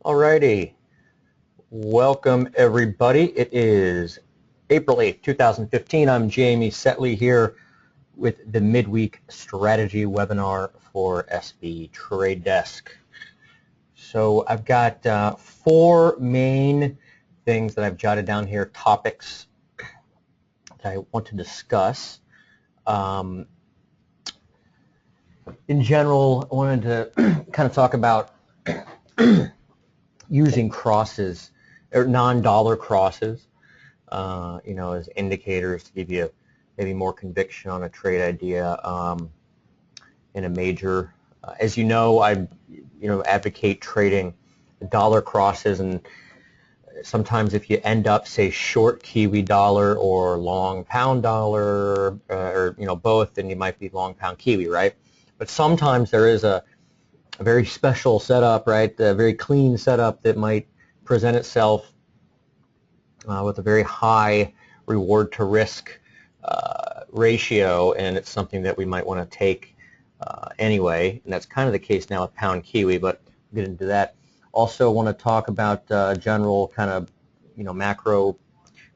Alrighty, welcome everybody. It is April 8th, 2015. I'm Jamie Saettele here with the Midweek Strategy webinar for SB Trade Desk. So I've got four main things that I've jotted down here, topics that I want to discuss. In general, I wanted to kind of talk about using crosses or non-dollar crosses, as indicators to give you maybe more conviction on a trade idea in a major. As you know, I advocate trading dollar crosses, and sometimes if you end up, say, short Kiwi dollar or long pound dollar, or both, then you might be long pound Kiwi, right? But sometimes there is a very special setup, right? A very clean setup that might present itself with a very high reward to risk ratio, and it's something that we might want to take anyway, and that's kind of the case now with pound Kiwi, but we'll get into that. Also want to talk about general kind of macro,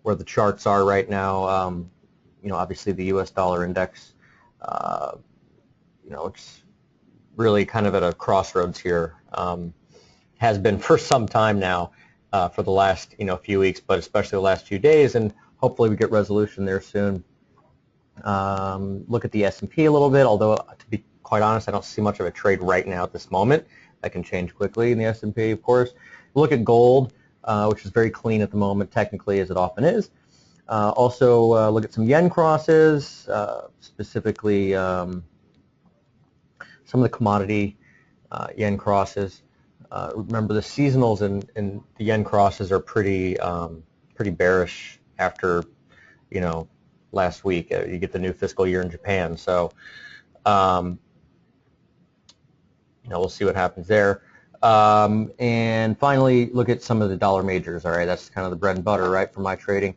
where the charts are right now. Obviously the US dollar index, it's really kind of at a crossroads here. Has been for some time now, for the last few weeks, but especially the last few days, and hopefully we get resolution there soon. Look at the S&P a little bit, although to be quite honest, I don't see much of a trade right now at this moment. That can change quickly in the S&P, of course. Look at gold, which is very clean at the moment, technically, as it often is. Also, look at some yen crosses, specifically some of the commodity yen crosses. Remember, the seasonals and the yen crosses are pretty bearish after last week. You get the new fiscal year in Japan, so we'll see what happens there. And finally, look at some of the dollar majors. All right, that's kind of the bread and butter, right, for my trading.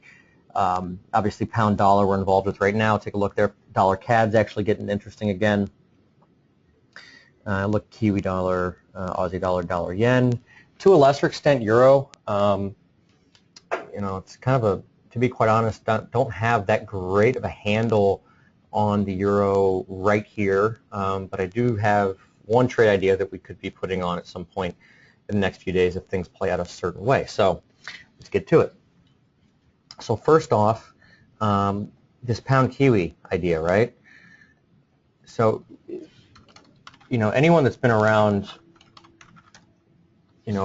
Obviously, pound dollar we're involved with right now. Take a look there. Dollar CAD's actually getting interesting again. Look, Kiwi dollar, Aussie dollar, dollar yen. To a lesser extent, euro. It's kind of a, to be quite honest, don't have that great of a handle on the euro right here, but I do have one trade idea that we could be putting on at some point in the next few days if things play out a certain way. So let's get to it. So first off, this pound Kiwi idea, right? So anyone that's been around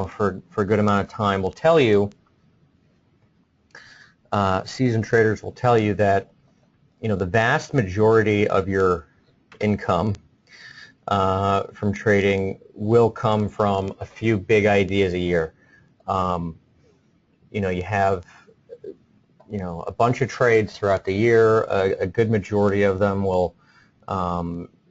for a good amount of time will tell you, seasoned traders will tell you that the vast majority of your income from trading will come from a few big ideas a year. You have a bunch of trades throughout the year. A good majority of them will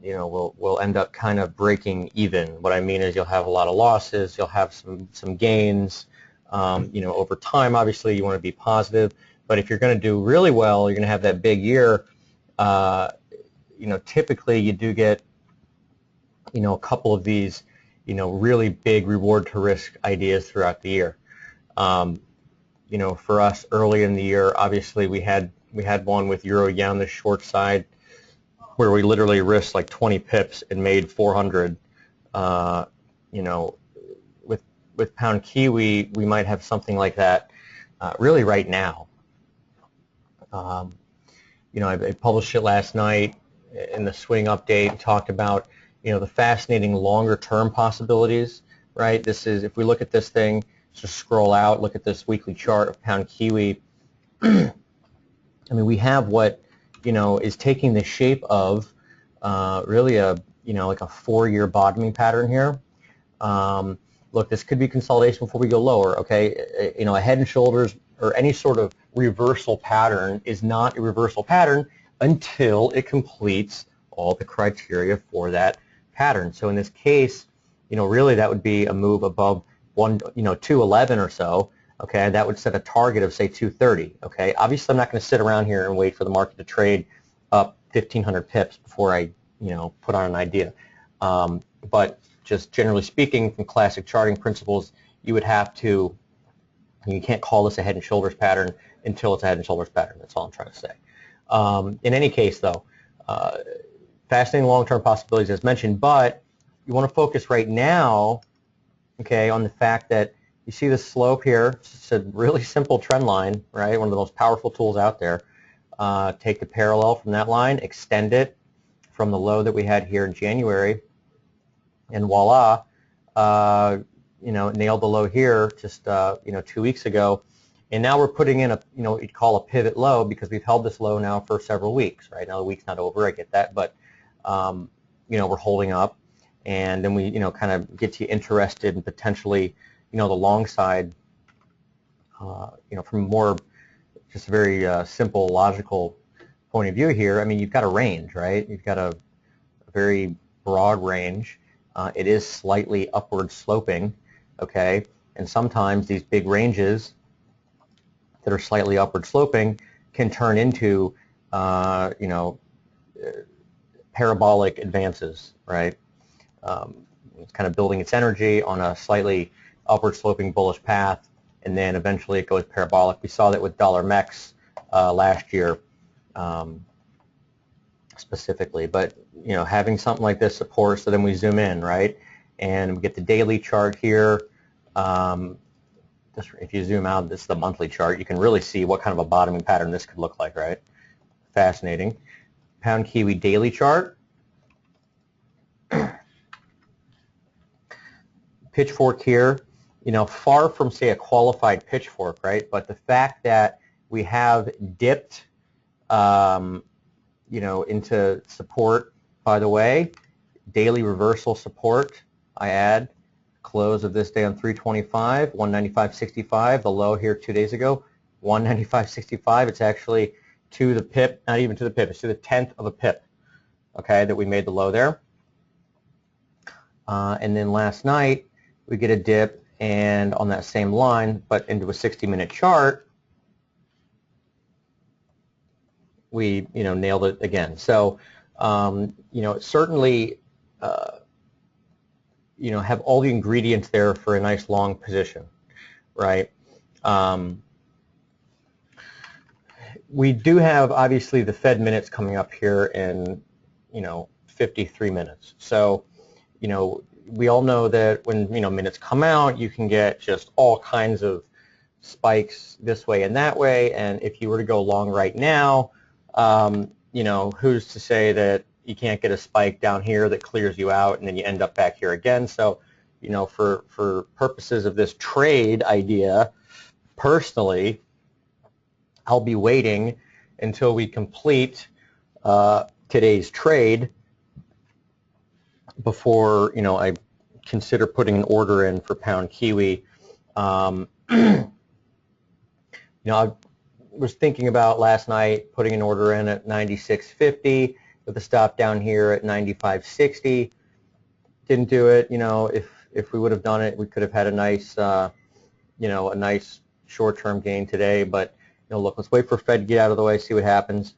will end up kind of breaking even. What I mean is you'll have a lot of losses, you'll have some gains. Over time, obviously, you want to be positive, but if you're going to do really well, you're going to have that big year. Typically you do get a couple of these really big reward to risk ideas throughout the year. For us early in the year, obviously we had one with euro yen on the short side, where we literally risked like 20 pips and made 400. With pound Kiwi, we might have something like that really right now. I published it last night in the swing update, talked about the fascinating longer term possibilities, right? This is, if we look at this thing, just scroll out, look at this weekly chart of pound Kiwi. I mean, we have what is taking the shape of really a like a 4-year bottoming pattern here. Look, this could be consolidation before we go lower. Okay, a head and shoulders or any sort of reversal pattern is not a reversal pattern until it completes all the criteria for that pattern. So in this case, really that would be a move above 211 or so. Okay, that would set a target of say 230. Okay, obviously I'm not going to sit around here and wait for the market to trade up 1,500 pips before I put on an idea. But just generally speaking, from classic charting principles, you would have to, you can't call this a head and shoulders pattern until it's a head and shoulders pattern. That's all I'm trying to say. In any case, though, fascinating long-term possibilities as mentioned, but you want to focus right now, okay, on the fact that you see the slope here. It's a really simple trend line, right? One of the most powerful tools out there. Take the parallel from that line, extend it from the low that we had here in January, and voila, nailed the low here just 2 weeks ago, and now we're putting in a you'd call a pivot low because we've held this low now for several weeks. Right now the week's not over, I get that, but we're holding up, and then we kind of get you interested in potentially the long side, from more just a very simple logical point of view here. I mean, you've got a range, right? You've got a very broad range. It is slightly upward sloping, okay? And sometimes these big ranges that are slightly upward sloping can turn into, parabolic advances, right? It's kind of building its energy on a slightly upward sloping bullish path, and then eventually it goes parabolic. We saw that with dollar MEX last year specifically, but having something like this support, so then we zoom in, right, and we get the daily chart here. If you zoom out, this is the monthly chart. You can really see what kind of a bottoming pattern this could look like, right? Fascinating. Pound Kiwi daily chart. Pitchfork here, far from, say, a qualified pitchfork, right? But the fact that we have dipped, into support, by the way, daily reversal support, I add, close of this day on 325, 195.65, the low here 2 days ago, 195.65. It's actually to the pip, not even to the pip, it's to the 10th of a pip, okay, that we made the low there. And then last night, we get a dip, and on that same line, but into a 60-minute chart, we nailed it again. So certainly have all the ingredients there for a nice long position, right? We do have obviously the Fed minutes coming up here in 53 minutes. So we all know that when minutes come out, you can get just all kinds of spikes this way and that way, and if you were to go long right now, who's to say that you can't get a spike down here that clears you out, and then you end up back here again. So for purposes of this trade idea, personally, I'll be waiting until we complete today's trade before I consider putting an order in for pound Kiwi. I was thinking about last night putting an order in at 96.50 with a stop down here at 95.60. Didn't do it. If we would have done it, we could have had a nice a nice short-term gain today. But look, let's wait for Fed to get out of the way, see what happens.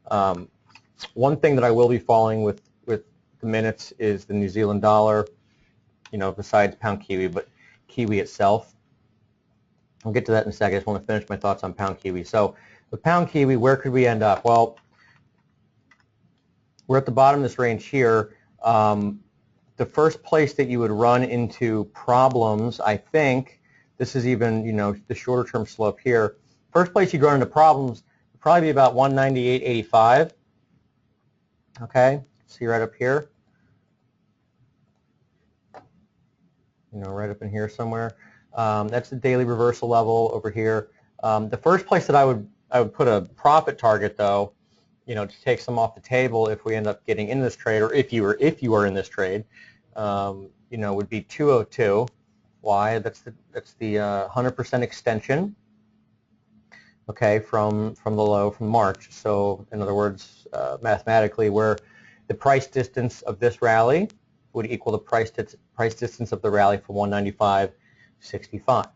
One thing that I will be following with the minutes is the New Zealand dollar, besides pound Kiwi, but Kiwi itself. I'll get to that in a second. I just want to finish my thoughts on pound Kiwi. So with pound Kiwi, where could we end up? Well, we're at the bottom of this range here. The first place that you would run into problems, I think, this is even, the shorter term slope here. First place you'd run into problems would probably be about 198.85. Okay, see right up here. Right up in here somewhere. That's the daily reversal level over here. The first place that I would put a profit target, though, to take some off the table if we end up getting in this trade, or if you are in this trade, would be 202. Why? That's the 100% extension. Okay, from the low from March. So in other words, mathematically, where the price distance of this rally would equal the price distance of the rally from 195.65.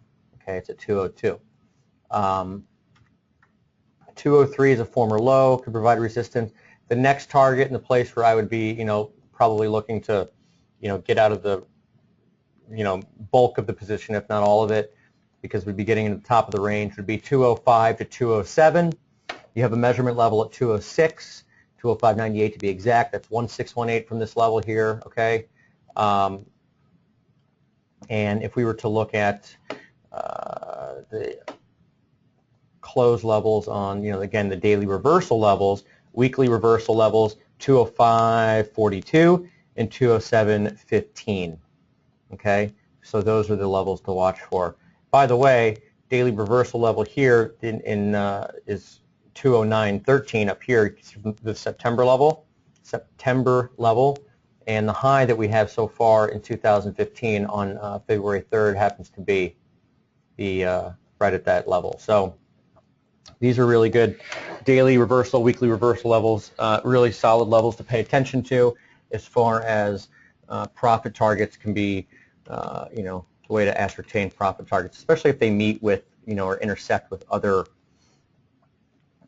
Okay, it's at 202. 203 is a former low, could provide resistance. The next target and the place where I would be, probably looking to, get out of the, bulk of the position, if not all of it, because we'd be getting into the top of the range, would be 205 to 207. You have a measurement level at 206, 205.98 to be exact. That's 1618 from this level here, okay? And if we were to look at the close levels on, again, the daily reversal levels, weekly reversal levels, 205.42 and 207.15, okay? So those are the levels to watch for. By the way, daily reversal level here is 209.13 up here, the September level, and the high that we have so far in 2015 on February 3rd happens to be right at that level. So these are really good daily reversal, weekly reversal levels, really solid levels to pay attention to as far as profit targets can be, the way to ascertain profit targets, especially if they meet with, or intersect with other,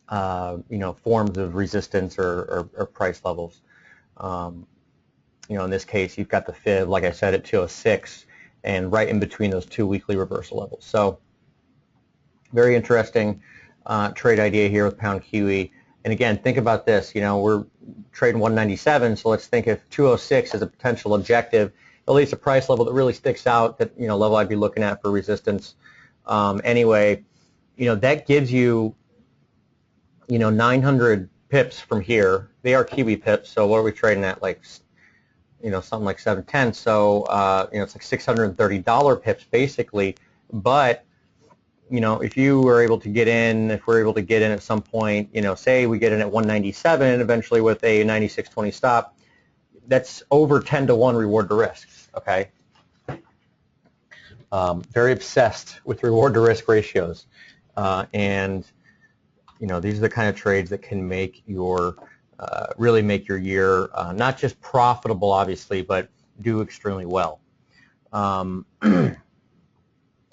forms of resistance or price levels. In this case, you've got the fib, like I said, at 206, and right in between those two weekly reversal levels. So very interesting trade idea here with pound Kiwi. And again, think about this. We're trading 197, so let's think if 206 is a potential objective, at least a price level that really sticks out, that level I'd be looking at for resistance. Anyway, that gives you 900 pips from here. They are Kiwi pips, so what are we trading at? Like something like 710. So it's like $630 pips basically. But if you were able to get in, if we're able to get in at some point, say we get in at 197 eventually with a 96.20 stop, that's over 10 to 1 reward to risk, okay? Very obsessed with reward to risk ratios. And these are the kind of trades that can make your, really make your year not just profitable, obviously, but do extremely well.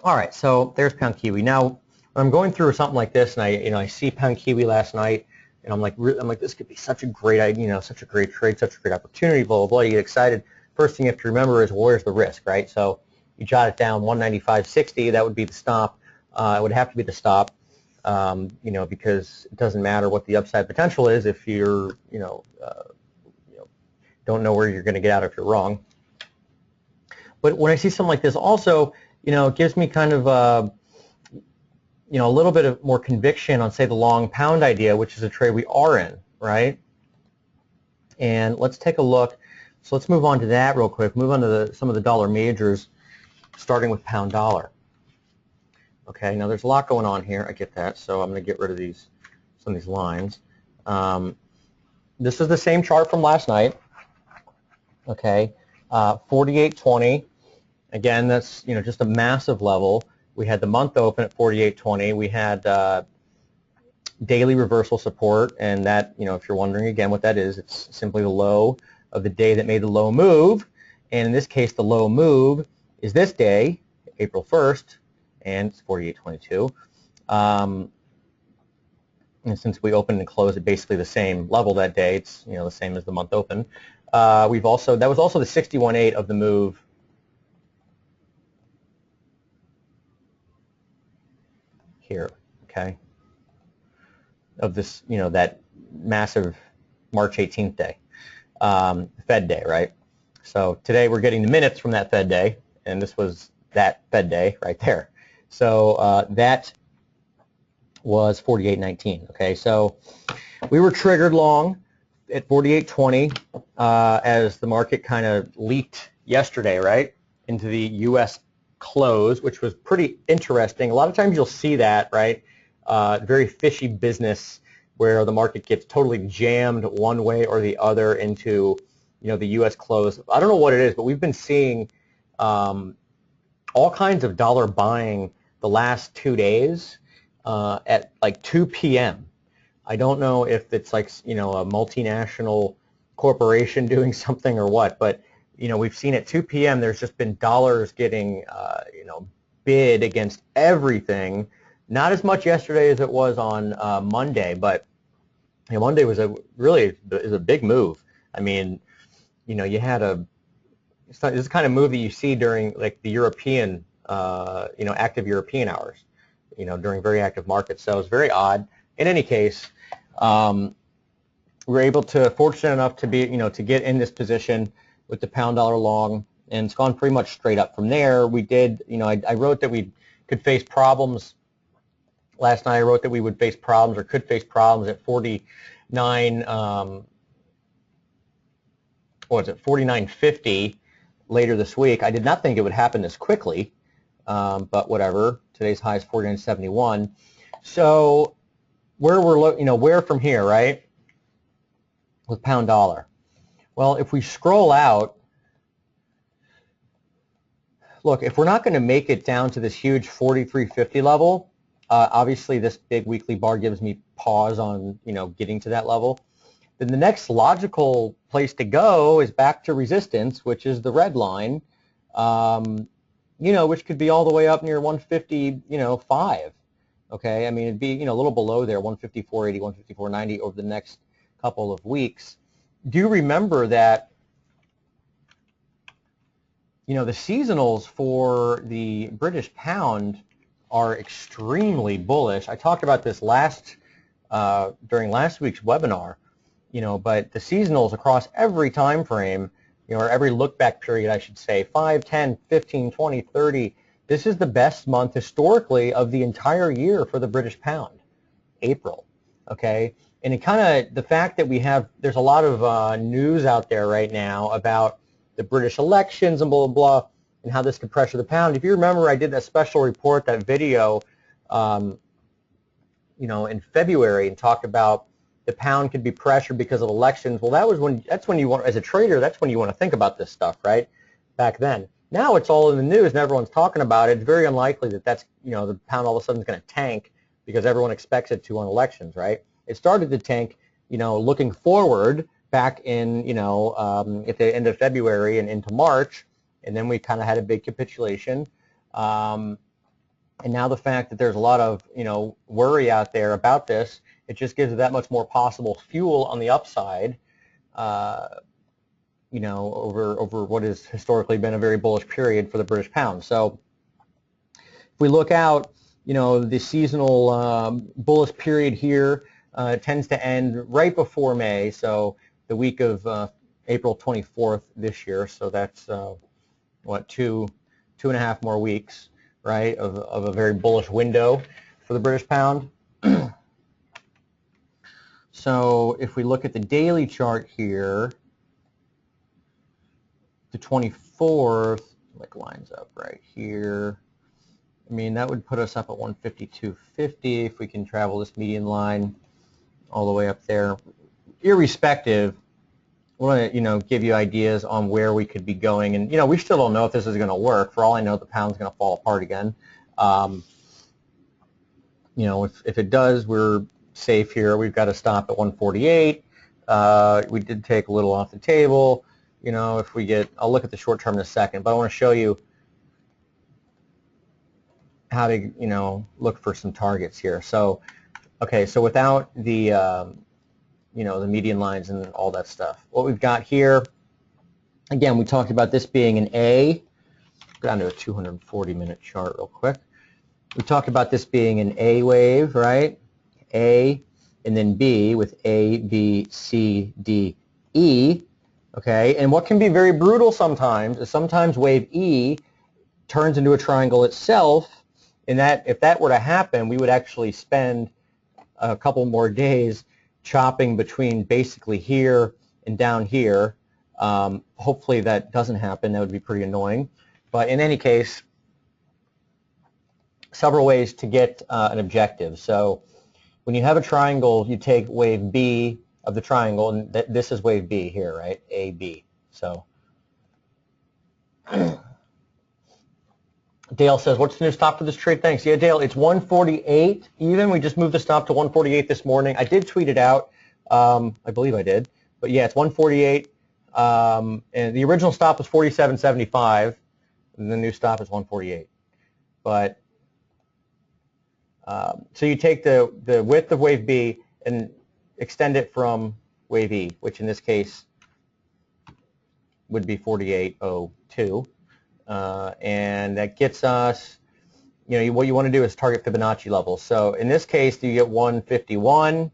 All right, so there's pound Kiwi. Now, when I'm going through something like this, and I see pound Kiwi last night, and I'm like, this could be such a great idea, such a great trade, such a great opportunity, blah, blah, blah. You get excited. First thing you have to remember is, well, where's the risk, right? So you jot it down, 195.60, that would be the stop. It would have to be the stop, because it doesn't matter what the upside potential is if you're, don't know where you're going to get out if you're wrong. But when I see something like this, also, it gives me kind of a little bit of more conviction on, say, the long pound idea, which is a trade we are in, right? And let's take a look. So let's move on to that real quick. Move on to some of the dollar majors, starting with pound dollar. Okay, now there's a lot going on here. I get that, so I'm going to get rid of some of these lines. This is the same chart from last night. Okay, 48.20. Again, that's just a massive level. We had the month open at 48.20. We had daily reversal support, and that, if you're wondering again what that is, it's simply the low of the day that made the low move. And in this case, the low move is this day, April 1st, and it's 48.22. And since we opened and closed at basically the same level that day, it's the same as the month open. That was also the 61.8 of the move here, okay, of this, that massive March 18th day, Fed day, right? So today we're getting the minutes from that Fed day, and this was that Fed day right there. So that was 48.19, okay? So we were triggered long at 48.20 as the market kind of leaked yesterday, right, into the U.S. close, which was pretty interesting. A lot of times you'll see that, right? Very fishy business where the market gets totally jammed one way or the other into, the U.S. close. I don't know what it is, but we've been seeing all kinds of dollar buying the last 2 days at like 2 p.m. I don't know if it's like, a multinational corporation doing something or what, but we've seen at 2 p.m. there's just been dollars getting, bid against everything. Not as much yesterday as it was on Monday, but Monday was really a big move. I mean, you had a this is the kind of move that you see during like the European, active European hours, during very active markets. So it's very odd. In any case, we were fortunate enough to be, to get in this position with the pound dollar long, and it's gone pretty much straight up from there. We did, I wrote that we could face problems. Last night I wrote that we would face problems or could face problems at 49, 49.50 later this week. I did not think it would happen this quickly, but whatever. Today's high is 49.71. So where from here, right? With pound dollar. Well, if we scroll out, look, if we're not going to make it down to this huge 43.50 level, obviously this big weekly bar gives me pause on, getting to that level. Then the next logical place to go is back to resistance, which is the red line, which could be all the way up near 155. Okay, I mean, it'd be, a little below there, 154.80, 154.90 over the next couple of weeks. Do remember that, the seasonals for the British pound are extremely bullish. I talked about this during last week's webinar, but the seasonals across every time frame, or every look back period, I should say, 5, 10, 15, 20, 30, this is the best month historically of the entire year for the British pound, April, okay? And it the fact that there's a lot of news out there right now about the British elections and blah, blah, blah, and how this could pressure the pound. If you remember, I did that special report, that video, in February, and talked about the pound could be pressured because of elections. Well, that's when you want, as a trader, that's when you want to think about this stuff, right? Back then. Now it's all in the news and everyone's talking about it. It's very unlikely that's the pound all of a sudden is going to tank because everyone expects it to on elections, right? It started to tank, looking forward back in, at the end of February and into March, and then we kind of had a big capitulation. And now the fact that there's a lot of, worry out there about this, it just gives it that much more possible fuel on the upside, over what has historically been a very bullish period for the British pound. So if we look out, the seasonal bullish period here tends to end right before May, so the week of April 24th this year. So that's two and a half more weeks, right, of a very bullish window for the British pound. So if we look at the daily chart here, the 24th, lines up right here. I mean, that would put us up at 152.50 if we can travel this median line all the way up there. Irrespective, I want to, give you ideas on where we could be going. And, we still don't know if this is going to work. For all I know, the pound's going to fall apart again. If it does, we're safe here. We've got to stop at 148. We did take a little off the table. If we get, I'll look at the short term in a second, but I want to show you how to, look for some targets here. So, okay, so without the, the median lines and all that stuff, what we've got here, again, we talked about this being an A. Go down to a 240-minute chart real quick. We talked about this being an A wave, right? A, and then B with A, B, C, D, E. Okay, and what can be very brutal sometimes is sometimes wave E turns into a triangle itself, and that if that were to happen, we would actually spend a couple more days chopping between basically here and down here. Hopefully that doesn't happen. That would be pretty annoying. But in any case, several ways to get an objective. So when you have a triangle, you take wave B of the triangle, and this is wave B here, right? A, B. So Dale says, what's the new stop for this trade? Thanks. Yeah, Dale, it's 148 even. We just moved the stop to 148 this morning. I did tweet it out. I believe I did. But yeah, it's 148. And the original stop was 47.75, and the new stop is 148. But so you take the width of wave B and extend it from wave E, which in this case would be 48.02, and that gets us, what you want to do is target Fibonacci levels. So in this case, you get 151,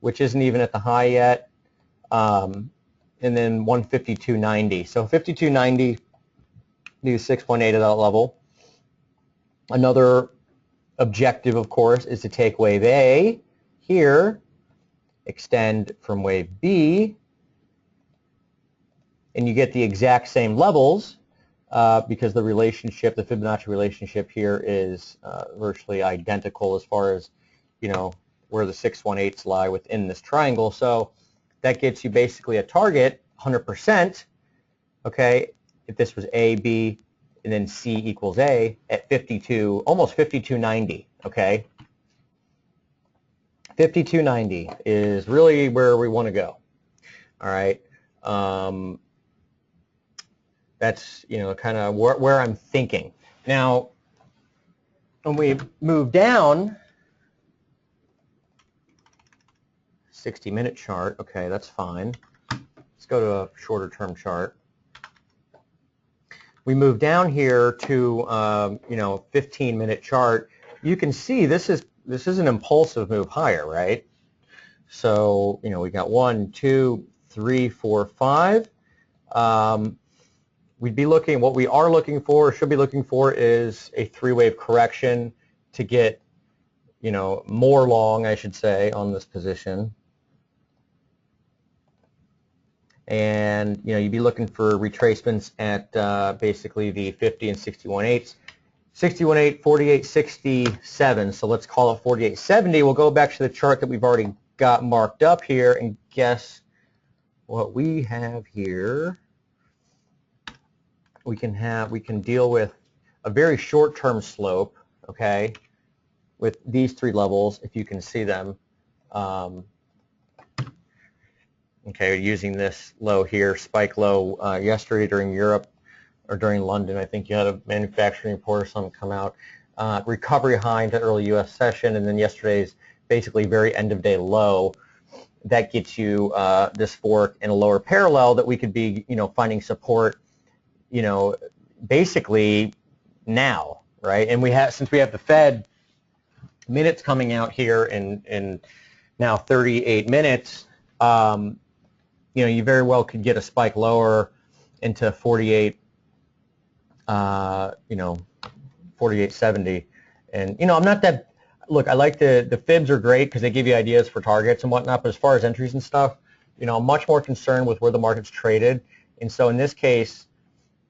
which isn't even at the high yet, and then 152.90. So 52.90, do 6.8 at that level. Another objective, of course, is to take wave A here, extend from wave B, and you get the exact same levels because the relationship, the Fibonacci relationship here is virtually identical as far as, where the 618s lie within this triangle. So that gets you basically a target, 100%, okay, if this was A, B, and then C equals A at 52, almost 52.90, okay? 52.90 is really where we want to go, all right? That's, kind of where I'm thinking. Now, when we move down, 60-minute chart, okay, that's fine. Let's go to a shorter term chart. We move down here to 15-minute chart. You can see this is an impulsive move higher, right? So we got 1, 2, 3, 4, 5. We'd be looking. What we are looking for, or should be looking for, is a 3-wave correction to get more long, I should say, on this position. And you'd be looking for retracements at basically the 50 and 61/8. 61/8, 48.67. So let's call it 48.70. We'll go back to the chart that we've already got marked up here and guess what we have here. We can deal with a very short-term slope, okay, with these 3 levels, if you can see them. Okay, using this low here, spike low yesterday during Europe, or during London, I think you had a manufacturing report or something come out. Recovery high into early U.S. session, and then yesterday's basically very end-of-day low. That gets you this fork in a lower parallel that we could be, finding support, basically now, right? And since we have the Fed minutes coming out here in now 38 minutes, you very well could get a spike lower into 48, 48.70. And, I'm not that, look, I like the fibs are great because they give you ideas for targets and whatnot, but as far as entries and stuff, I'm much more concerned with where the market's traded. And so in this case,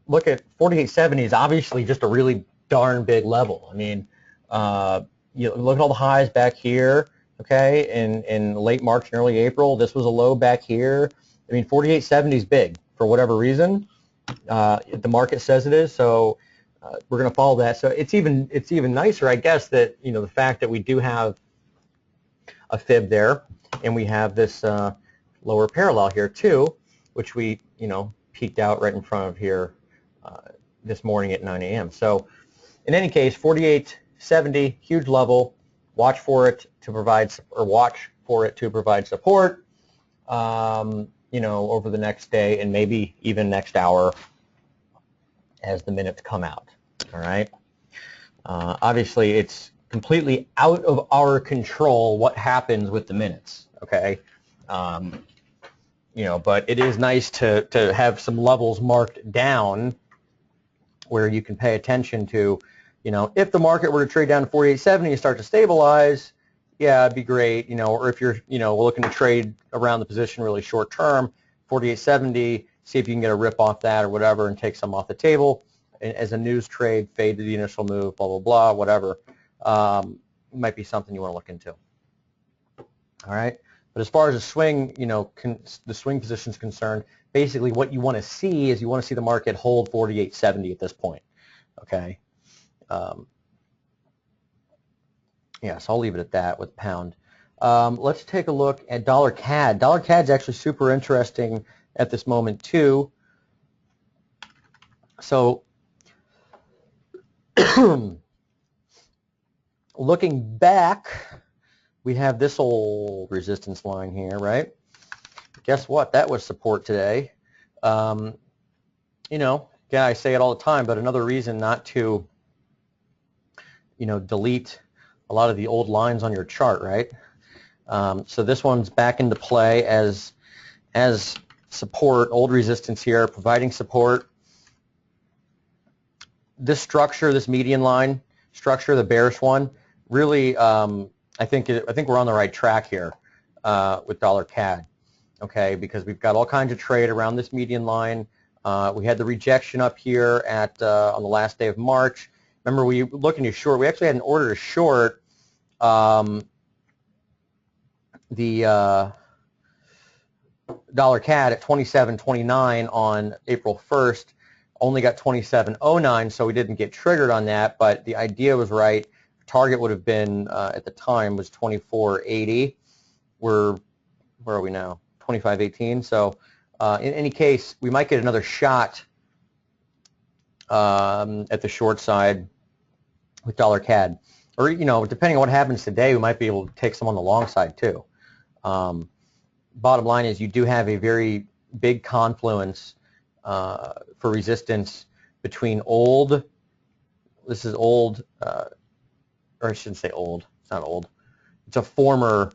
look at 48.70 is obviously just a really darn big level. I mean, look at all the highs back here, okay, in late March and early April. This was a low back here. I mean, 48.70 is big for whatever reason. The market says it is, so we're going to follow that. So it's even nicer, I guess, that the fact that we do have a fib there, and we have this lower parallel here too, which we peeked out right in front of here this morning at 9 a.m. So in any case, 48.70, huge level. Watch for it to provide support. Over the next day and maybe even next hour as the minutes come out, all right? Obviously, it's completely out of our control what happens with the minutes, okay? But it is nice to have some levels marked down where you can pay attention to, if the market were to trade down to 48.70 and start to stabilize, yeah, it'd be great, or if you're, looking to trade around the position really short term, 48.70, see if you can get a rip off that or whatever and take some off the table. And as a news trade, fade to the initial move, blah, blah, blah, whatever. Might be something you want to look into. All right. But as far as the swing, the swing position is concerned, basically what you want to see is you want to see the market hold 48.70 at this point. Okay. Yeah, so I'll leave it at that with pound. Let's take a look at dollar CAD. Dollar CAD is actually super interesting at this moment too. So looking back, we have this old resistance line here, right? Guess what? That was support today. again, I say it all the time, but another reason not to, delete a lot of the old lines on your chart, right? So this one's back into play as support, old resistance here, providing support. This structure, this median line structure, the bearish one, really, I think we're on the right track here with dollar CAD. Okay, because we've got all kinds of trade around this median line. We had the rejection up here at on the last day of March. Remember, we were looking to short. We actually had an order to short the dollar CAD at 27.29 on April 1st. Only got 27.09, so we didn't get triggered on that. But the idea was right. Target would have been at the time was 24.80. Where are we now? 25.18. So in any case, we might get another shot at the short side with dollar CAD, or depending on what happens today, we might be able to take some on the long side too. Bottom line is you do have a very big confluence for resistance between old. This is old, or I shouldn't say old. It's not old. It's a former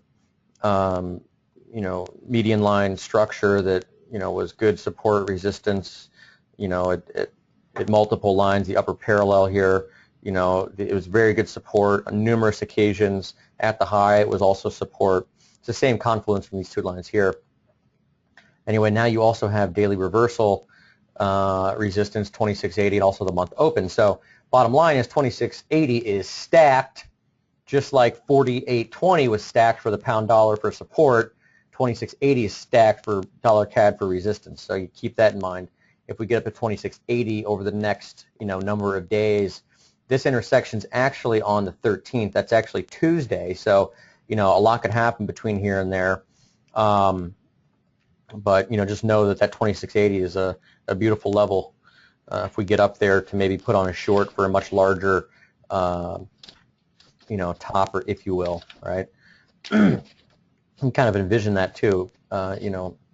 median line structure that was good support resistance at multiple lines. The upper parallel here, it was very good support on numerous occasions. At the high, it was also support. It's the same confluence from these two lines here. Anyway, now you also have daily reversal resistance 26.80 and also the month open. So bottom line is 26.80 is stacked, just like 48.20 was stacked for the pound dollar for support. 26.80 is stacked for dollar CAD for resistance. So you keep that in mind. If we get up to 26.80 over the next number of days, this intersection's actually on the 13th. That's actually Tuesday. So a lot could happen between here and there. But just know that 26.80 is a beautiful level if we get up there to maybe put on a short for a much larger topper, if you will, right? You can kind of envision that too,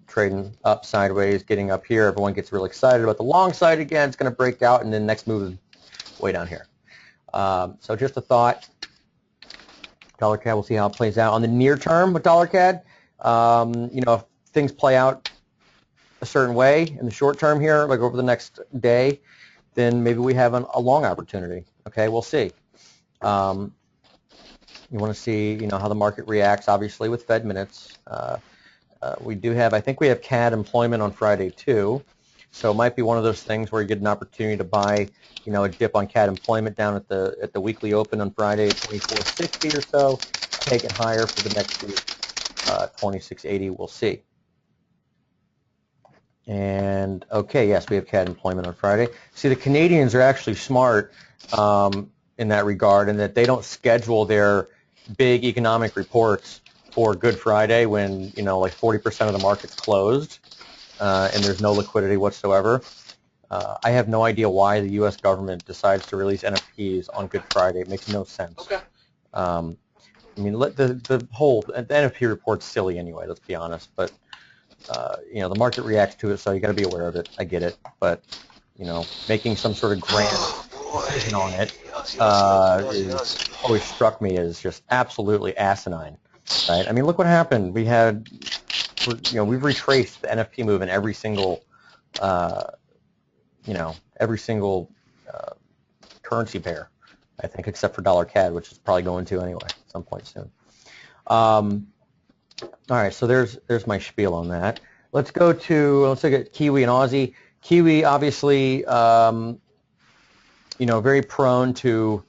trading up sideways, getting up here. Everyone gets really excited about the long side again. It's going to break out, and then next move is way down here. So just a thought. Dollar CAD, we'll see how it plays out on the near term with dollar CAD. If things play out a certain way in the short term here, like over the next day, then maybe we have a long opportunity. Okay, we'll see. You want to see, how the market reacts, obviously, with Fed minutes. We do have, I think we have CAD employment on Friday too. So it might be one of those things where you get an opportunity to buy, a dip on CAD employment down at the weekly open on Friday at 24.60 or so. Take it higher for the next week, 26.80. We'll see. And okay, yes, we have CAD employment on Friday. See, the Canadians are actually smart in that regard, in that they don't schedule their big economic reports for Good Friday when like 40% of the market's closed and there's no liquidity whatsoever. I have no idea why the U.S. government decides to release NFPs on Good Friday. It makes no sense. Okay. I mean, the NFP report's silly anyway. Let's be honest, but the market reacts to it, so you got to be aware of it. I get it, but making some sort of grand decision on it is always struck me as just absolutely asinine. Right? I mean, look what happened. We've retraced the NFP move in every single, currency pair, I think, except for dollar CAD, which is probably going to anyway at some point soon. All right, so there's my spiel on that. Let's look at Kiwi and Aussie. Kiwi, obviously, very prone to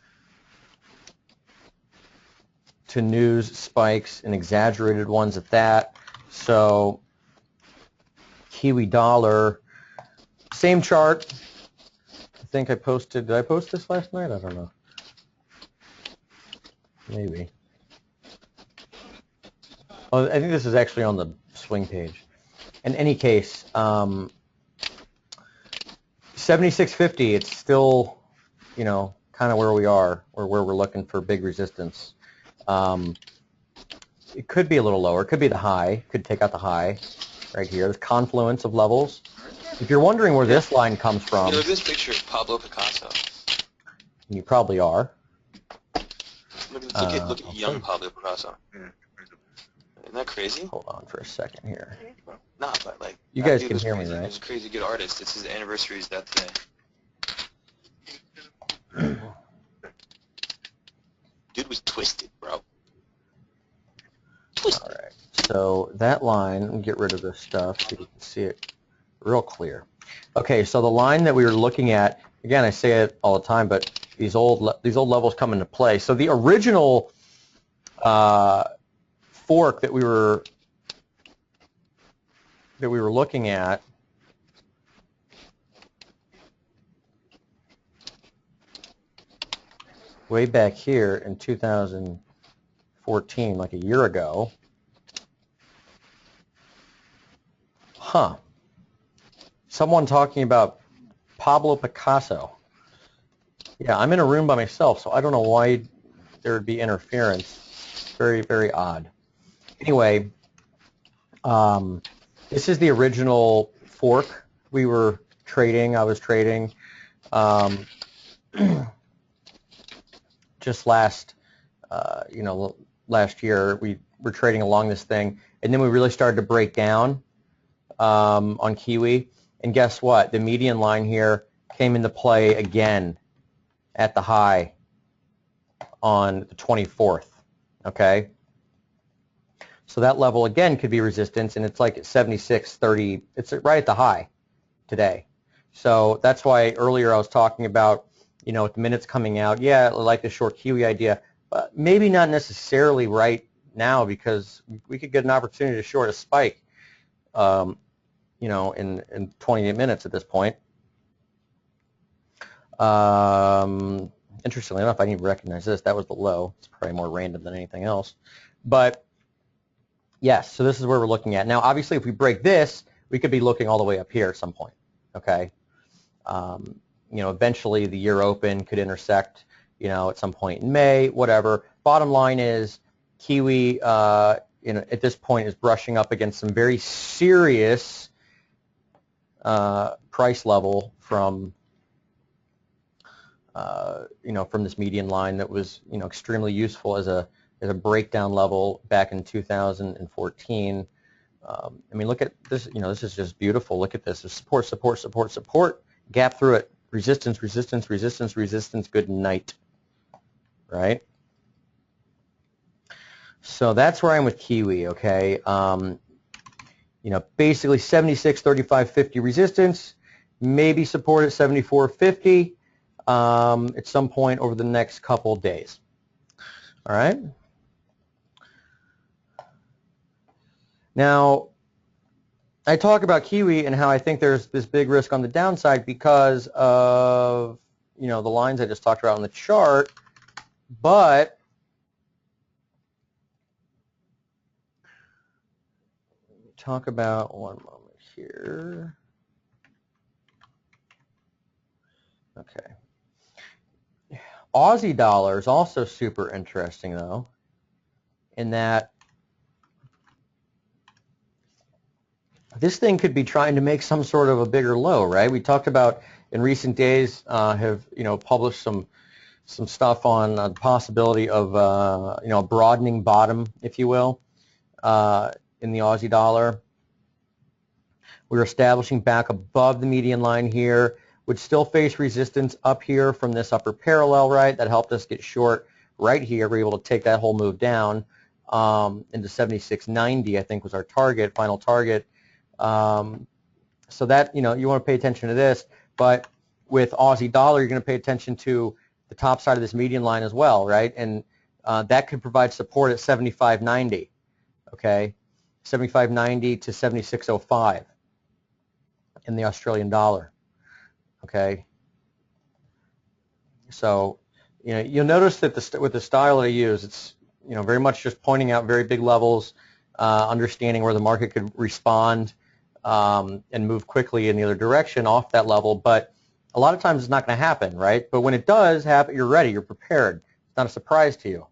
news spikes and exaggerated ones at that. So Kiwi dollar, same chart. I think I posted, did I post this last night? I don't know. Maybe. Oh, I think this is actually on the swing page. In any case, 76.50, it's still, kind of where we are, or where we're looking for big resistance. It could be a little lower. It could be the high. Could take out the high right here. There's confluence of levels. If you're wondering where this line comes from, look at this picture of Pablo Picasso. and you probably are. Look at young Pablo Picasso. Isn't that crazy? Hold on for a second here. Nah, but like you guys dude can was hear crazy. me, right? He's a crazy good artist. It's his anniversary is that today. Dude was twisted, bro. Twisted. All right. So that line, let me get rid of this stuff so you can see it real clear. Okay, so the line that we were looking at, again, I say it all the time, but these old levels come into play. So the original fork that we were looking at way back here in 2014, like a year ago. Someone talking about Pablo Picasso. Yeah, I'm in a room by myself, so I don't know why there would be interference. Very, very odd. Anyway, this is the original fork we were trading. I was trading just last year. We were trading along this thing, and then we really started to break down on Kiwi. And guess what? The median line here came into play again at the high on the 24th. Okay. So that level again could be resistance, and it's like at 76.30. It's right at the high today. So that's why earlier I was talking about, with the minutes coming out, yeah, I like the short Kiwi idea, but maybe not necessarily right now, because we could get an opportunity to short a spike, in 28 minutes at this point. Interestingly enough, I didn't even recognize this. That was the low. It's probably more random than anything else. But yes, so this is where we're looking at. Now, obviously, if we break this, we could be looking all the way up here at some point, okay? Eventually the year open could intersect, at some point in May, whatever. Bottom line is Kiwi, at this point is brushing up against some very serious price level from this median line that was, extremely useful as a breakdown level back in 2014. Look at this. This is just beautiful. Look at this. There's support, support, support, support. Gap through it. Resistance, resistance, resistance, resistance. Good night. Right? So that's where I'm with Kiwi. Okay. Basically 76, 35, 50 resistance. Maybe support at 74.50 at some point over the next couple days. All right. Now, I talk about Kiwi and how I think there's this big risk on the downside because of, the lines I just talked about on the chart, but talk about one moment here. Okay. Aussie dollar is also super interesting, though, in that this thing could be trying to make some sort of a bigger low, right? We talked about in recent days, have published some stuff on the possibility of a broadening bottom, if you will, in the Aussie dollar. We're establishing back above the median line here, would still face resistance up here from this upper parallel, right? That helped us get short right here. We're able to take that whole move down into 76.90, I think was our target, final target. So that, you want to pay attention to this, but with Aussie dollar, you're going to pay attention to the top side of this median line as well, right? And that could provide support at 75.90, okay? 75.90 to 76.05 in the Australian dollar, okay? So, you'll notice that with the style that I use, it's, very much just pointing out very big levels, understanding where the market could respond and move quickly in the other direction off that level, but a lot of times it's not going to happen, right? But when it does happen, you're ready, you're prepared. It's not a surprise to you,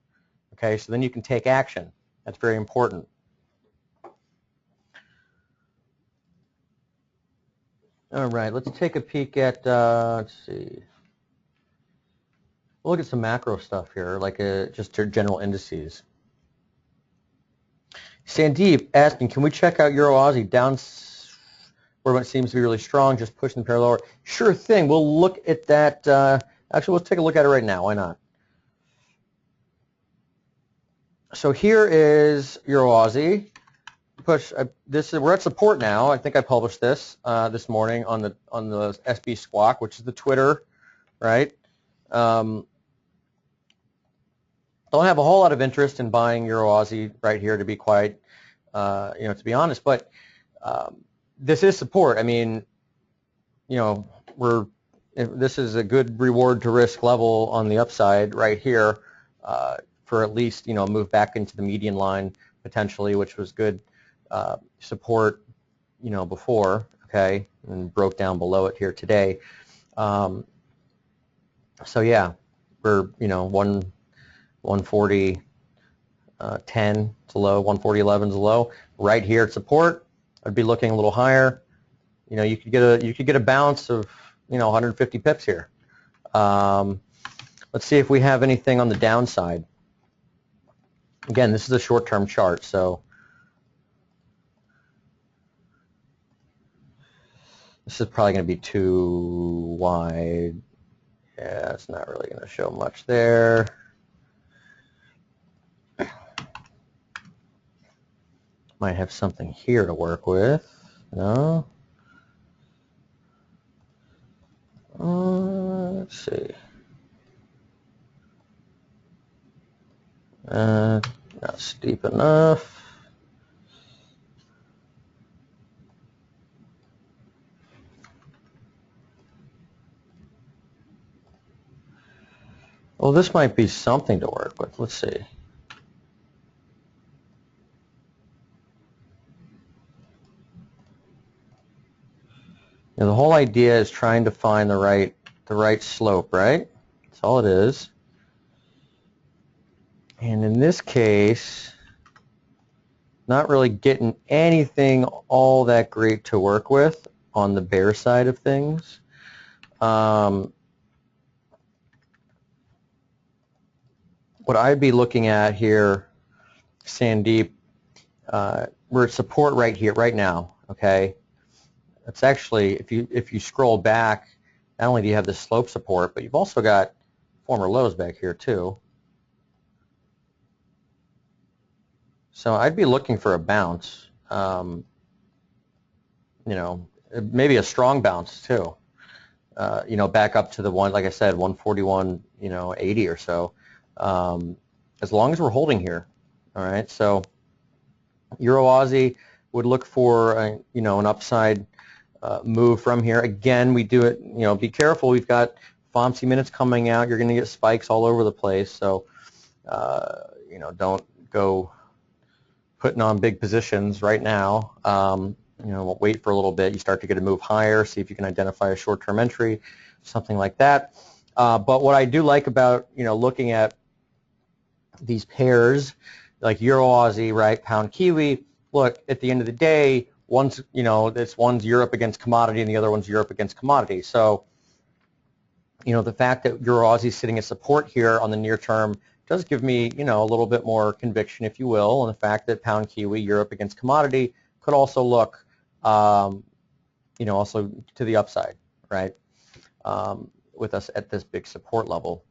okay? So then you can take action. That's very important. All right, let's take a peek at, let's see. We'll look at some macro stuff here, like just general indices. Sandeep asking, can we check out Euro Aussie down where it seems to be really strong, just pushing the pair lower? Sure thing. We'll look at that. Actually, let's take a look at it right now. Why not? So here is Euro Aussie. We're at support now. I think I published this this morning on the SB Squawk, which is the Twitter, right? Don't have a whole lot of interest in buying Euro Aussie right here, to be quite, to be honest. But this is support. I mean, this is a good reward to risk level on the upside right here for at least move back into the median line potentially, which was good support before, okay, and broke down below it here today. So yeah, we're 140 10 is low, 140 11 is low. Right here at support, I'd be looking a little higher. You could get a bounce of 150 pips here. Let's see if we have anything on the downside. Again, this is a short-term chart, so this is probably going to be too wide. Yeah, it's not really going to show much there. Might have something here to work with. No? Let's see. Not steep enough. Well, this might be something to work with. Let's see. The whole idea is trying to find the right slope, right? That's all it is. And in this case, not really getting anything all that great to work with on the bear side of things. What I'd be looking at here, Sandeep, we're at support right here, right now, okay? It's actually, if you scroll back, not only do you have the slope support, but you've also got former lows back here too. So I'd be looking for a bounce, maybe a strong bounce too. Back up to the one, like I said, 141, 80 or so, as long as we're holding here. All right, so Euro Aussie would look for an upside move from here. Again, we do it, be careful. We've got FOMC minutes coming out. You're going to get spikes all over the place. So, don't go putting on big positions right now. Wait for a little bit. You start to get a move higher. See if you can identify a short-term entry, something like that. But what I do like about, looking at these pairs, like Euro Aussie, right, Pound Kiwi, look, at the end of the day, one's Europe against commodity and the other one's Europe against commodity. So, the fact that Euro Aussie is sitting at support here on the near term does give me, a little bit more conviction, if you will, on the fact that Pound Kiwi, Europe against commodity, could also look, also to the upside, right, with us at this big support level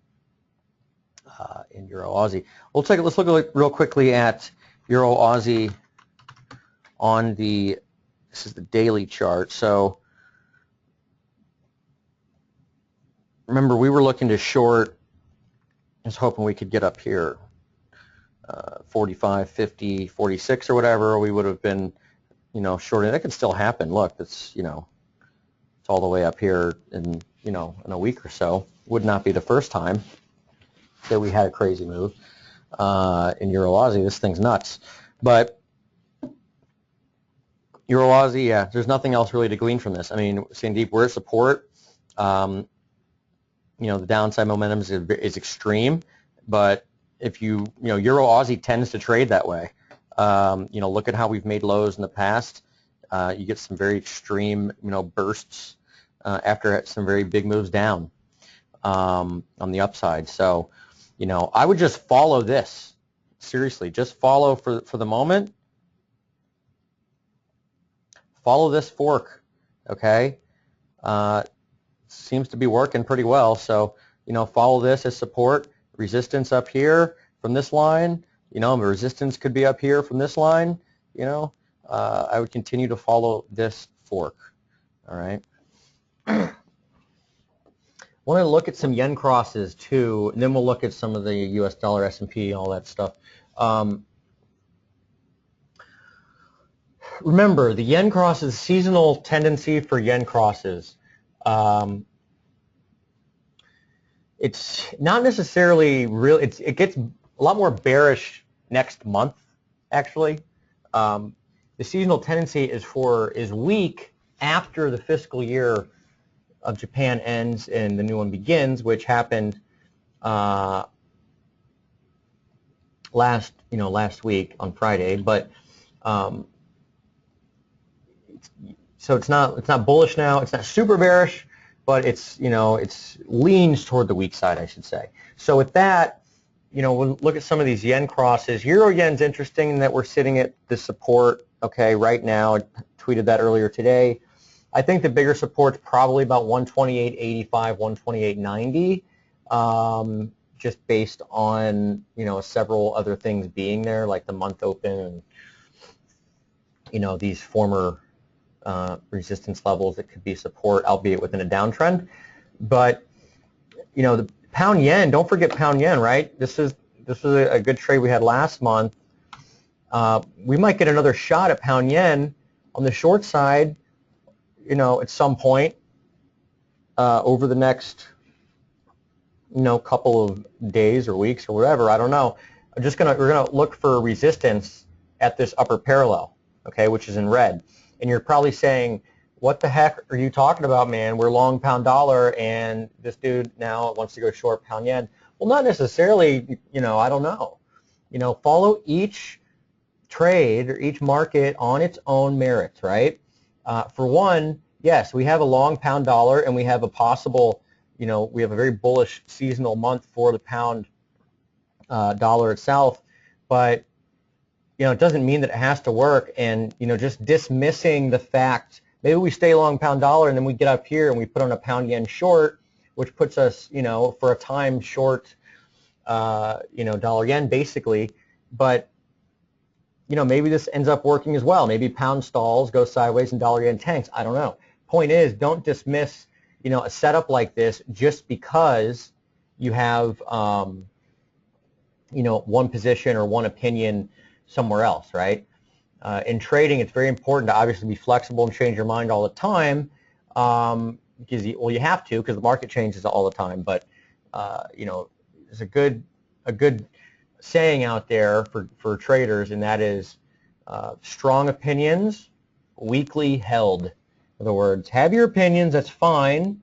in Euro Aussie. Let's look real quickly at Euro Aussie on this is the daily chart. So remember, we were looking to short, just hoping we could get up here, 45, 50, 46 or whatever. We would have been, shorting. That could still happen. Look, it's, it's all the way up here in, in a week or so. Would not be the first time that we had a crazy move in Euro Aussie. This thing's nuts. But Euro Aussie, yeah, there's nothing else really to glean from this. I mean, Sandeep, we're at support. The downside momentum is extreme, but if Euro Aussie tends to trade that way. Look at how we've made lows in the past. you get some very extreme, bursts after some very big moves down on the upside. So, I would just follow this. Seriously, just follow for the moment. Follow this fork, okay? Seems to be working pretty well. So, follow this as support, resistance up here from this line. The resistance could be up here from this line. I would continue to follow this fork. All right. I want to look at some yen crosses too, and then we'll look at some of the U.S. dollar, S&P, all that stuff. Remember, the yen crosses, seasonal tendency for yen crosses. It's not necessarily real. It gets a lot more bearish next month, actually. The seasonal tendency is weak after the fiscal year of Japan ends and the new one begins, which happened last week on Friday. But so it's not bullish now. It's not super bearish, but it's leans toward the weak side, I should say. So with that, we'll look at some of these yen crosses. Euro yen's interesting in that we're sitting at the support, okay, right now. I tweeted that earlier today. I think the bigger support's probably about 128.85, 128.90, just based on, several other things being there, like the month open and, these former resistance levels that could be support, albeit within a downtrend. But, the pound yen, don't forget pound yen, right? This is a good trade we had last month. We might get another shot at pound yen on the short side, at some point over the next, couple of days or weeks or whatever. I don't know. We're gonna look for resistance at this upper parallel, okay, which is in red. And you're probably saying, what the heck are you talking about, man? We're long pound dollar, and this dude now wants to go short pound yen. Well, not necessarily, I don't know. Follow each trade or each market on its own merits, right? For one, yes, we have a long pound dollar, and we have a possible, we have a very bullish seasonal month for the pound dollar itself, but it doesn't mean that it has to work. And just dismissing the fact, maybe we stay long pound dollar and then we get up here and we put on a pound yen short, which puts us for a time short dollar yen basically. But maybe this ends up working as well. Maybe pound stalls, goes sideways, and dollar yen tanks. I don't know. Point is, don't dismiss a setup like this just because you have one position or one opinion somewhere else, right? In trading, it's very important to obviously be flexible and change your mind all the time, because you have to, because the market changes all the time. But there's a good saying out there for traders, and that is strong opinions, weakly held. In other words, have your opinions, that's fine,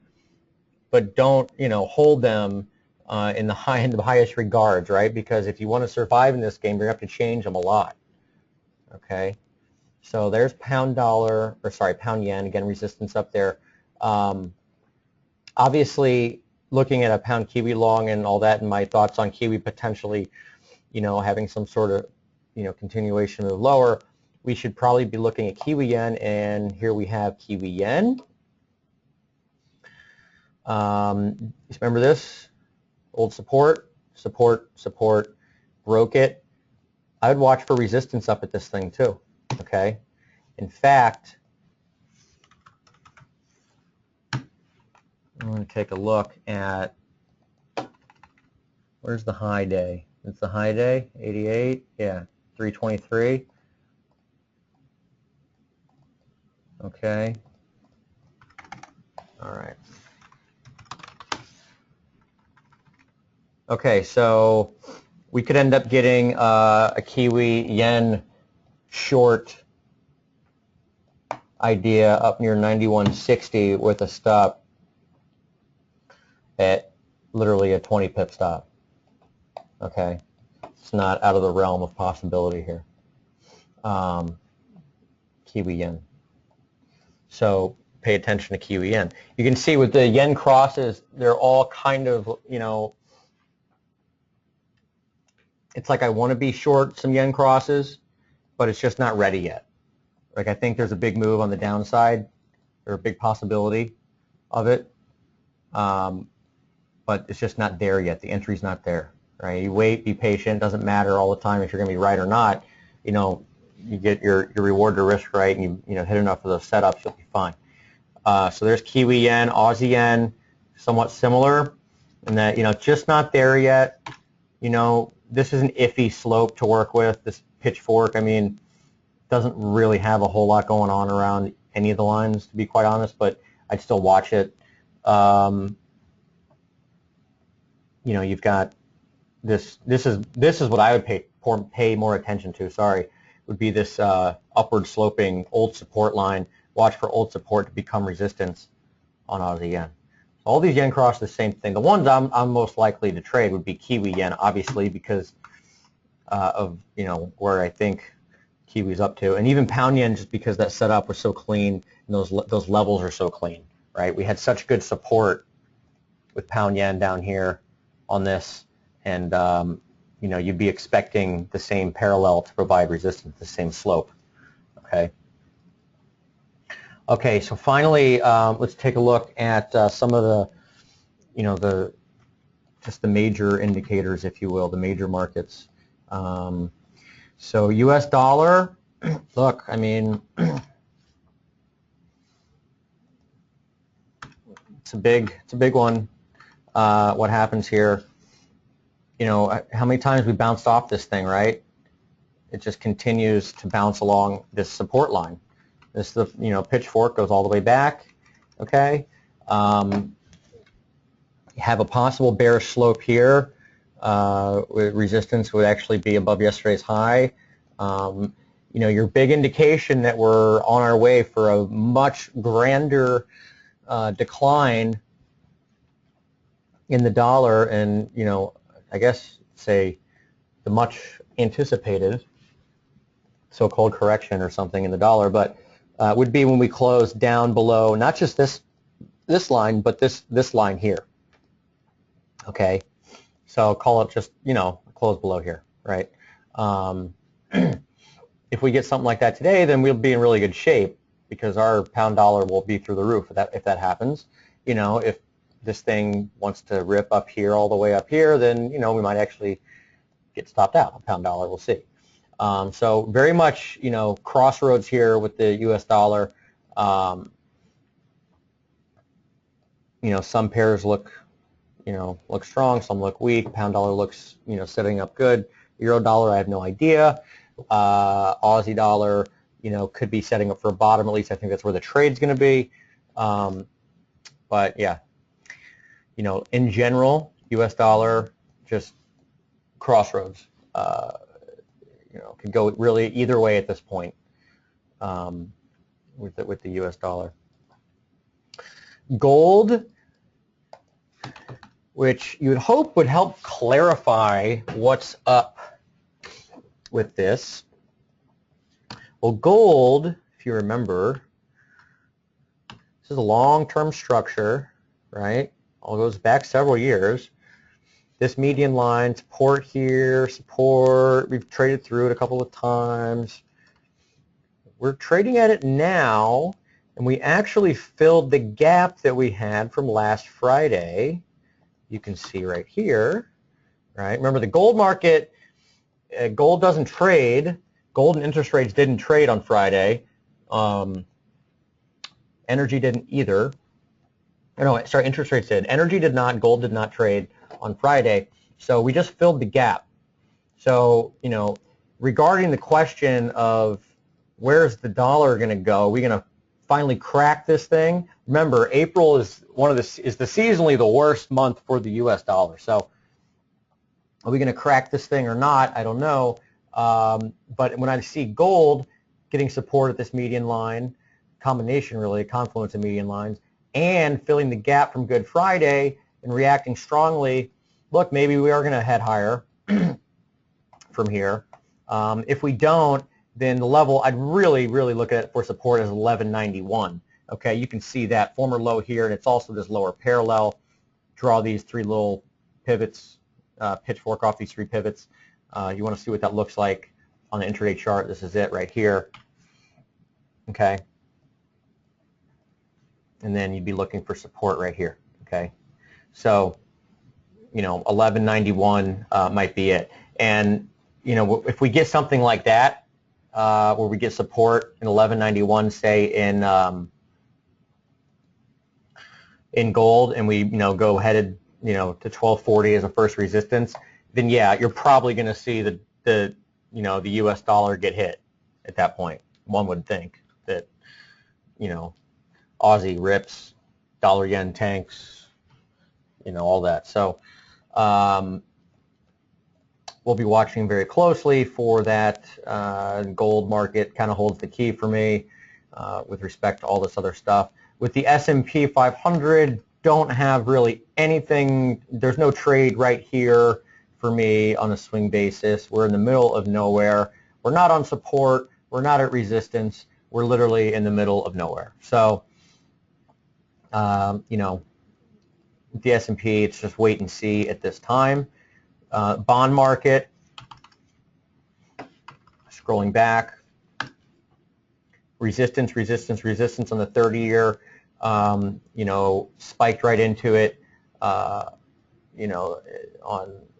but don't hold them in the highest regards, right? Because if you want to survive in this game, you're going to have to change them a lot. Okay, so there's pound yen, again, resistance up there. Obviously, looking at a pound Kiwi long and all that, and my thoughts on Kiwi potentially, having some sort of, continuation of the lower, we should probably be looking at Kiwi yen, and here we have Kiwi yen. Remember this? Old support, broke it. I would watch for resistance up at this thing too, okay? In fact, I'm going to take a look at, where's the high day? It's the high day, 88, yeah, 323. Okay, all right. Okay, so we could end up getting a Kiwi yen short idea up near 91.60 with a stop at literally a 20 pip stop. Okay, it's not out of the realm of possibility here. Kiwi yen. So pay attention to Kiwi yen. You can see with the yen crosses, they're all kind of, you know, it's like I want to be short some yen crosses, but it's just not ready yet. Like I think there's a big move on the downside, or a big possibility of it, but it's just not there yet. The entry's not there, right? You wait, be patient. Doesn't matter all the time if you're going to be right or not. You know, you get your reward to risk right, and you know hit enough of those setups, you'll be fine. So there's Kiwi yen, Aussie yen, somewhat similar, in that you know just not there yet. You know, this is an iffy slope to work with. This pitchfork, I mean, doesn't really have a whole lot going on around any of the lines, to be quite honest, but I'd still watch it. You know, you've got this is what I would pay more attention to, sorry, would be this upward sloping old support line. Watch for old support to become resistance on Aussie yen. So all these yen cross the same thing. The ones I'm most likely to trade would be Kiwi yen, obviously, because of, you know, where I think Kiwi's up to, and even pound yen, just because that setup was so clean and those levels are so clean, right? We had such good support with pound yen down here on this, and you know, you'd be expecting the same parallel to provide resistance, the same slope. Okay. Okay. So finally, let's take a look at some of the, you know, just the major indicators, if you will, the major markets. So U.S. dollar, look, I mean, it's a big one. What happens here? You know, how many times we bounced off this thing, right? It just continues to bounce along this support line. This, you know, pitchfork goes all the way back. Okay. You have a possible bearish slope here. Resistance would actually be above yesterday's high. You know, your big indication that we're on our way for a much grander decline in the dollar, and you know, I guess say the much anticipated so-called correction or something in the dollar, but would be when we close down below not just this line, but this line here. Okay. So call it just, you know, close below here, right? If we get something like that today, then we'll be in really good shape because our pound dollar will be through the roof if that happens. You know, if this thing wants to rip up here all the way up here, then, you know, we might actually get stopped out on pound dollar. We'll see. So very much, you know, crossroads here with the U.S. dollar. You know, some pairs look strong, some look weak. Pound dollar looks, you know, setting up good. Euro dollar, I have no idea. Aussie dollar, you know, could be setting up for a bottom. At least I think that's where the trade's going to be. But yeah, you know, in general, U.S. dollar just crossroads. You know, could go really either way at this point with the U.S. dollar. Gold, which you would hope would help clarify what's up with this. Well, gold, if you remember, this is a long-term structure, right? All goes back several years. This median line, support here, support, we've traded through it a couple of times. We're trading at it now, and we actually filled the gap that we had from last Friday. You can see right here, right? Remember, the gold market, gold doesn't trade. Gold and interest rates didn't trade on Friday. Energy didn't either. No, sorry, interest rates did. Energy did not, gold did not trade on Friday. So we just filled the gap. So, you know, regarding the question of where's the dollar going to go, are we going to finally crack this thing? Remember, April is the seasonally the worst month for the U.S. dollar. So are we going to crack this thing or not? I don't know. But when I see gold getting support at this median line, combination really, a confluence of median lines, and filling the gap from Good Friday and reacting strongly, look, maybe we are going to head higher from here. If we don't, then the level I'd really look at for support is 1191. Okay, you can see that former low here, and it's also this lower parallel. Draw these three little pivots, pitchfork off these three pivots. You want to see what that looks like on the intraday chart. This is it right here. Okay. And then you'd be looking for support right here. Okay. So, 1191 might be it. And, if we get something like that, where we get support in 1191, say in gold, and we go headed to 1240 as a first resistance, then yeah, you're probably going to see the US dollar get hit at that point. One would think that Aussie rips, dollar yen tanks, all that. So we'll be watching very closely for that. Gold market kind of holds the key for me with respect to all this other stuff. With the S&P 500, don't have really anything. There's no trade right here for me on a swing basis. We're in the middle of nowhere. We're not on support. We're not at resistance. We're literally in the middle of nowhere. So, with the S&P, it's just wait and see at this time. Bond market, scrolling back, resistance, resistance, resistance on the 30-year, spiked right into it, on,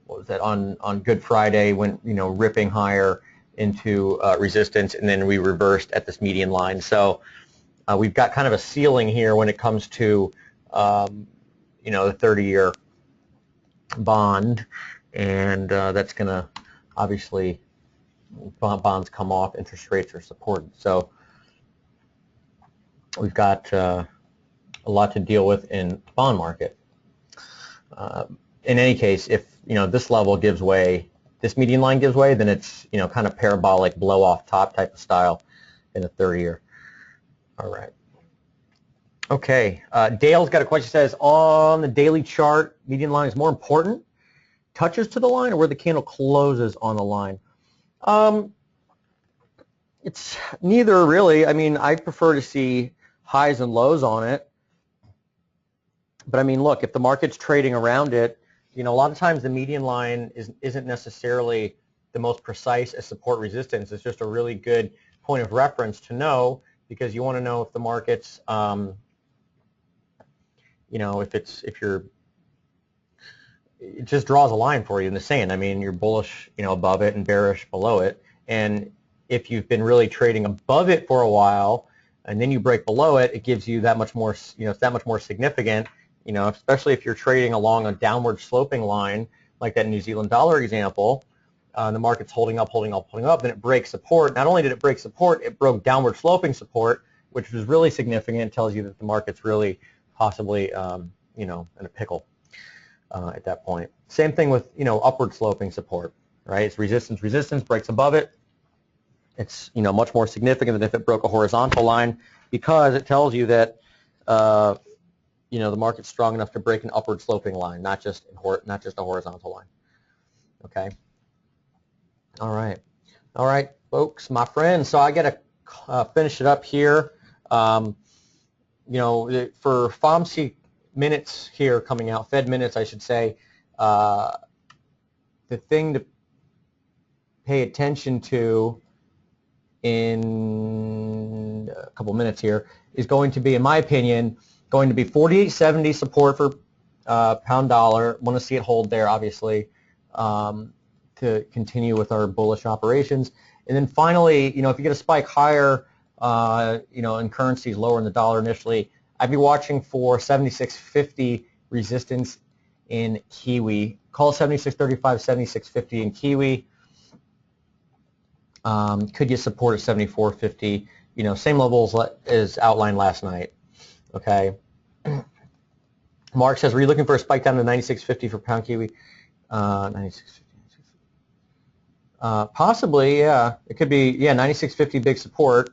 what was that, on Good Friday, went, ripping higher into resistance, and then we reversed at this median line. So we've got kind of a ceiling here when it comes to, the 30-year bond, and that's going to, obviously, bonds come off, interest rates are supported. So we've got a lot to deal with in the bond market. In any case, if this level gives way, this median line gives way, then it's kind of parabolic blow off top type of style in the 30-year. All right. Okay. Dale's got a question. Says on the daily chart, median line is more important. Touches to the line or where the candle closes on the line? It's neither really. I mean, I prefer to see highs and lows on it. But I mean, look, if the market's trading around it, a lot of times the median line isn't necessarily the most precise as support resistance. It's just a really good point of reference to know, because you want to know if the market's, it just draws a line for you in the sand. I mean, you're bullish, above it and bearish below it. And if you've been really trading above it for a while and then you break below it, it gives you that much more, it's that much more significant, especially if you're trading along a downward sloping line like that New Zealand dollar example. The market's holding up, holding up, holding up, then it breaks support. Not only did it break support, it broke downward sloping support, which was really significant. It tells you that the market's really possibly, in a pickle. At that point. Same thing with, upward sloping support, right? It's resistance, resistance, breaks above it. It's, much more significant than if it broke a horizontal line, because it tells you that, the market's strong enough to break an upward sloping line, not just a horizontal line. Okay. All right. All right, folks, my friends. So I got to finish it up here. For FOMC minutes here coming out, Fed minutes, I should say, the thing to pay attention to in a couple minutes here is going to be, in my opinion, going to be 48.70 support for pound dollar. Want to see it hold there, obviously, to continue with our bullish operations. And then finally, if you get a spike higher, in currencies lower in the dollar initially, I'd be watching for 76.50 resistance in Kiwi. Call 76.35, 76.50 in Kiwi. Could you support at 74.50? Same levels as outlined last night. Okay. Mark says, were you looking for a spike down to 96.50 for pound Kiwi? 96.50. Possibly, yeah. It could be, 96.50 big support.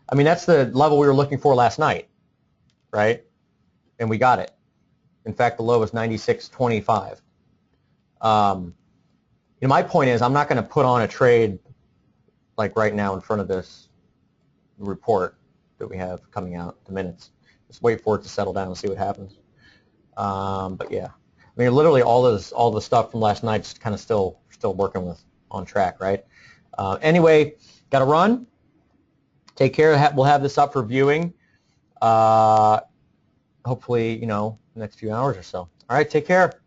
I mean, that's the level we were looking for last night, right? And we got it. In fact, the low was 96.25. My point is, I'm not going to put on a trade like right now in front of this report that we have coming out, the minutes. just wait for it to settle down and see what happens. But yeah, I mean, literally all the stuff from last night's kind of still working with on track, right? Anyway, got to run. Take care. We'll have this up for viewing. Hopefully, the next few hours or so. All right, take care.